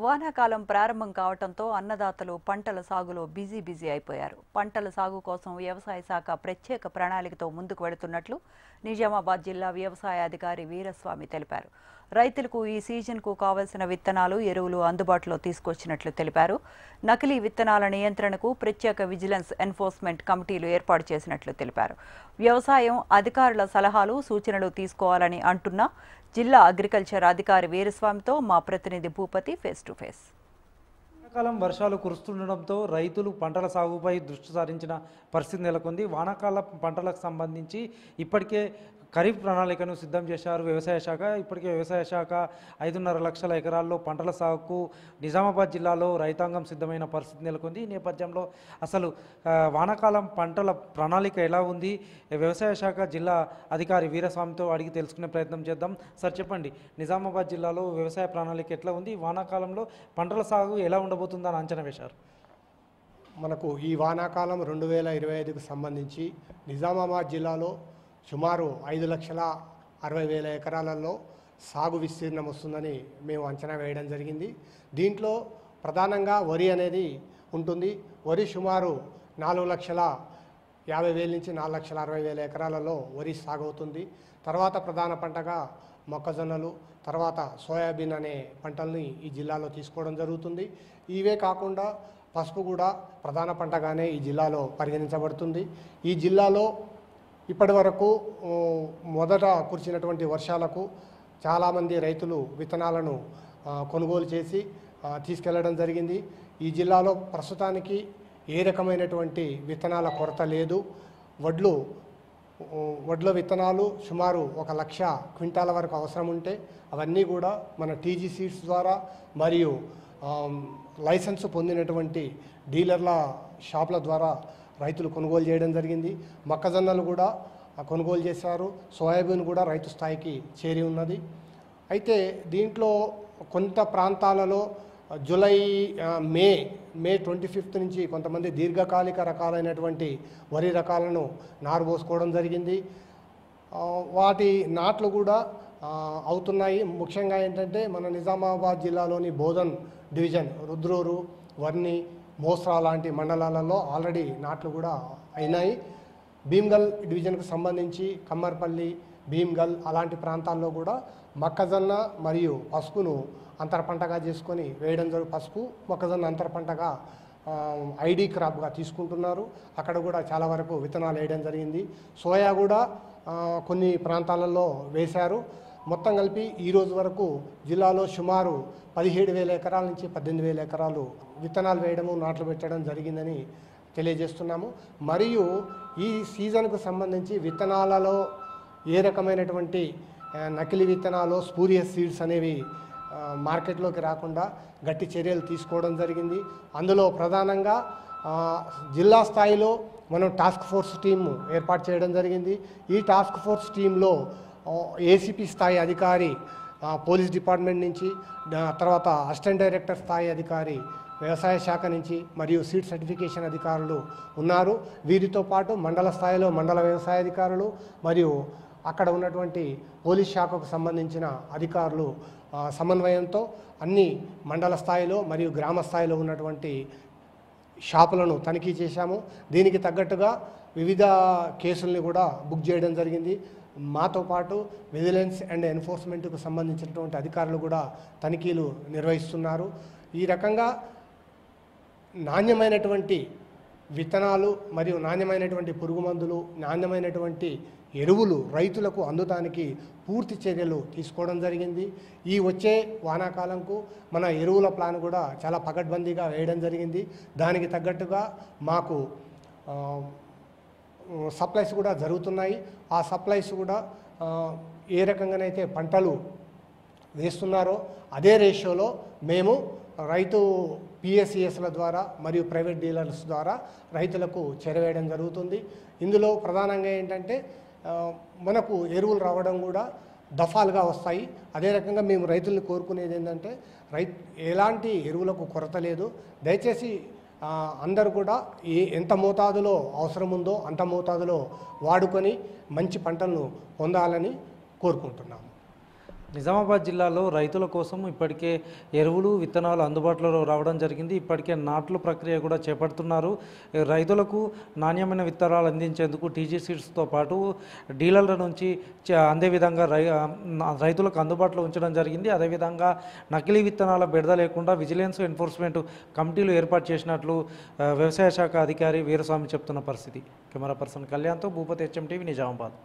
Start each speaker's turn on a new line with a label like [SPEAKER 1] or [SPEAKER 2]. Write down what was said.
[SPEAKER 1] వానాకాలం ప్రారంభం కావడంతో అన్నదాతలు పంటల సాగులో బిజీ అయిపోయారు. పంటల సాగు కోసం వ్యవసాయ శాఖ ప్రత్యేక ప్రణాళికతో ముందుకు వెళుతున్నట్లు నిజామాబాద్ జిల్లా వ్యవసాయ అధికారి వీరస్వామి తెలిపారు. రైతులకు ఈ సీజన్కు కావాల్సిన విత్తనాలు, ఎరువులు అందుబాటులో తీసుకొచ్చినట్లు తెలిపారు. నకిలీ విత్తనాల నియంత్రణకు ప్రత్యేక విజిలెన్స్ ఎన్ఫోర్స్మెంట్ కమిటీలు ఏర్పాటు చేసినట్లు తెలిపారు. వ్యవసాయం అధికారుల సలహాలు, సూచనలు తీసుకోవాలని అంటున్న జిల్లా అగ్రికల్చర్ అధికారి వీరస్వామితో మా ప్రతినిధి భూపతి ఫేస్ టు ఫేస్.
[SPEAKER 2] వానాకాలం వర్షాలు కురుస్తుండటంతో రైతులు పంటల సాగుపై దృష్టి సారించిన పరిస్థితి నెలకొంది. వానాకాల పంటలకు సంబంధించి ఇప్పటికే ఖరీఫ్ ప్రణాళికను సిద్ధం చేశారు వ్యవసాయ శాఖ. ఇప్పటికే వ్యవసాయ శాఖ 5.5 లక్షల ఎకరాల్లో పంటల సాగుకు నిజామాబాద్ జిల్లాలో రైతాంగం సిద్ధమైన పరిస్థితి నెలకొంది. ఈ నేపథ్యంలో అసలు వానాకాలం పంటల ప్రణాళిక ఎలా ఉంది, వ్యవసాయ శాఖ జిల్లా అధికారి వీరస్వామితో అడిగి తెలుసుకునే ప్రయత్నం చేద్దాం. సార్ చెప్పండి, నిజామాబాద్ జిల్లాలో వ్యవసాయ ప్రణాళిక ఎట్లా ఉంది, వానాకాలంలో పంటల సాగు ఎలా ఉండబోతుందని అంచనా వేశారు?
[SPEAKER 3] మనకు ఈ వానాకాలం 2025కు సంబంధించి నిజామాబాద్ జిల్లాలో సుమారు 5,60,000 ఎకరాలలో సాగు విస్తీర్ణం వస్తుందని మేము అంచనా వేయడం జరిగింది. దీంట్లో ప్రధానంగా వరి అనేది ఉంటుంది. వరి సుమారు 4,50,000 నుంచి 4,60,000 ఎకరాలలో వరి సాగు అవుతుంది. తర్వాత ప్రధాన పంటగా మొక్కజొన్నలు, తర్వాత సోయాబీన్ అనే పంటల్ని ఈ జిల్లాలో తీసుకోవడం జరుగుతుంది. ఇవే కాకుండా పసుపు కూడా ప్రధాన పంటగానే ఈ జిల్లాలో పరిగణించబడుతుంది. ఈ జిల్లాలో ఇప్పటి వరకు మొదట కురిసినటువంటి వర్షాలకు చాలామంది రైతులు విత్తనాలను కొనుగోలు చేసి తీసుకెళ్లడం జరిగింది. ఈ జిల్లాలో ప్రస్తుతానికి ఏ రకమైనటువంటి విత్తనాల కొరత లేదు. వడ్ల విత్తనాలు సుమారు 1,00,000 క్వింటాల వరకు అవసరం ఉంటే అవన్నీ కూడా మన టీజీ సీడ్స్ ద్వారా మరియు లైసెన్స్ పొందినటువంటి డీలర్ల షాపుల ద్వారా రైతులు కొనుగోలు చేయడం జరిగింది. మొక్కజొన్నలు కూడా కొనుగోలు చేశారు. సోయాబీన్ కూడా రైతు స్థాయికి చేరి ఉన్నది. అయితే దీంట్లో కొంత ప్రాంతాలలో జూలై మే 25 నుంచి కొంతమంది దీర్ఘకాలిక రకాలైనటువంటి వరి రకాలను నారు పోసుకోవడం జరిగింది. వాటి నాట్లు కూడా అవుతున్నాయి. ముఖ్యంగా ఏంటంటే మన నిజామాబాద్ జిల్లాలోని బోధన్ డివిజన్, రుద్రూరు, వర్ని, మోస్రా లాంటి మండలాలలో ఆల్రెడీ నాట్లు కూడా అయినాయి. భీమ్గల్ డివిజన్కు సంబంధించి కమ్మర్పల్లి, భీమ్గల్ అలాంటి ప్రాంతాల్లో కూడా మొక్కజొన్న మరియు పసుపును అంతర పంటగా చేసుకొని వేయడం పసుపు మొక్కజొన్న అంతర పంటగా ఐడి క్రాప్గా తీసుకుంటున్నారు. అక్కడ కూడా చాలా వరకు విత్తనాలు వేయడం జరిగింది. సోయా కూడా కొన్ని ప్రాంతాలలో వేశారు. మొత్తం కలిపి ఈరోజు వరకు జిల్లాలో సుమారు 17,000 ఎకరాల నుంచి 18,000 ఎకరాలు విత్తనాలు వేయడము, నాట్లు పెట్టడం జరిగిందని తెలియజేస్తున్నాము. మరియు ఈ సీజన్కు సంబంధించి విత్తనాలలో ఏ రకమైనటువంటి నకిలీ విత్తనాలు, స్పూరియస్ సీడ్స్ అనేవి మార్కెట్లోకి రాకుండా గట్టి చర్యలు తీసుకోవడం జరిగింది. అందులో ప్రధానంగా జిల్లా స్థాయిలో మనం టాస్క్ ఫోర్స్ టీమ్ ఏర్పాటు చేయడం జరిగింది. ఈ టాస్క్ ఫోర్స్ టీంలో ఏసీపీ స్థాయి అధికారి పోలీస్ డిపార్ట్మెంట్ నుంచి, తర్వాత అసిస్టెంట్ డైరెక్టర్ స్థాయి అధికారి వ్యవసాయ శాఖ నుంచి మరియు సీడ్ సర్టిఫికేషన్ అధికారులు ఉన్నారు. వీరితో పాటు మండల స్థాయిలో మండల వ్యవసాయ అధికారులు మరియు అక్కడ ఉన్నటువంటి పోలీస్ శాఖకు సంబంధించిన అధికారులు సమన్వయంతో అన్ని మండల స్థాయిలో మరియు గ్రామ స్థాయిలో ఉన్నటువంటి షాపులను తనిఖీ చేశాము. దీనికి తగ్గట్టుగా వివిధ కేసుల్ని కూడా బుక్ చేయడం జరిగింది. మాతో పాటు విజిలెన్స్ అండ్ ఎన్ఫోర్స్మెంట్కు సంబంధించినటువంటి అధికారులు కూడా తనిఖీలు నిర్వహిస్తున్నారు. ఈ రకంగా నాణ్యమైనటువంటి విత్తనాలు మరియు నాణ్యమైనటువంటి పురుగు మందులు, నాణ్యమైనటువంటి ఎరువులు రైతులకు అందుతానికి పూర్తి చర్యలు తీసుకోవడం జరిగింది. ఈ వచ్చే వానాకాలంకు మన ఎరువుల ప్లాన్ కూడా చాలా పకడ్బందీగా వేయడం జరిగింది. దానికి తగ్గట్టుగా మాకు సప్లైస్ కూడా జరుగుతున్నాయి. ఆ సప్లైస్ కూడా ఏ రకంగానైతే పంటలు వేస్తున్నారో అదే రేషియోలో మేము రైతు పిఎస్సిఎస్ల ద్వారా మరియు ప్రైవేట్ డీలర్స్ ద్వారా రైతులకు చేరవేయడం జరుగుతుంది. ఇందులో ప్రధానంగా ఏంటంటే మనకు ఎరువులు రావడం కూడా దఫాలుగా వస్తాయి. అదే రకంగా మేము రైతుల్ని కోరుకునేది ఏంటంటే ఎలాంటి ఎరువులకు కొరత లేదు. దయచేసి అందరూ కూడా ఎంత మోతాదులో అవసరం ఉందో అంత మోతాదులో వాడుకొని మంచి పంటలను పొందాలని కోరుకుంటున్నాము.
[SPEAKER 2] నిజామాబాద్ జిల్లాలో రైతుల కోసం ఇప్పటికే ఎరువులు విత్తనాలు అందుబాటులో రావడం జరిగింది. ఇప్పటికే నాట్ల ప్రక్రియ కూడా చేపడుతున్నారు. రైతులకు నాణ్యమైన విత్తనాలు అందించేందుకు టీజీ సీడ్స్తో పాటు డీలర్ల నుంచి అందే విధంగా రైతులకు అందుబాటులో ఉంచడం జరిగింది. అదేవిధంగా నకిలీ విత్తనాల బెడద లేకుండా విజిలెన్స్ ఎన్ఫోర్స్మెంట్ కమిటీలు ఏర్పాటు చేసినట్లు వ్యవసాయ శాఖ అధికారి వీరస్వామి చెప్తున్న పరిస్థితి. కెమెరా పర్సన్ కళ్యాణ్తో భూపతి HM టీవీ నిజామాబాద్.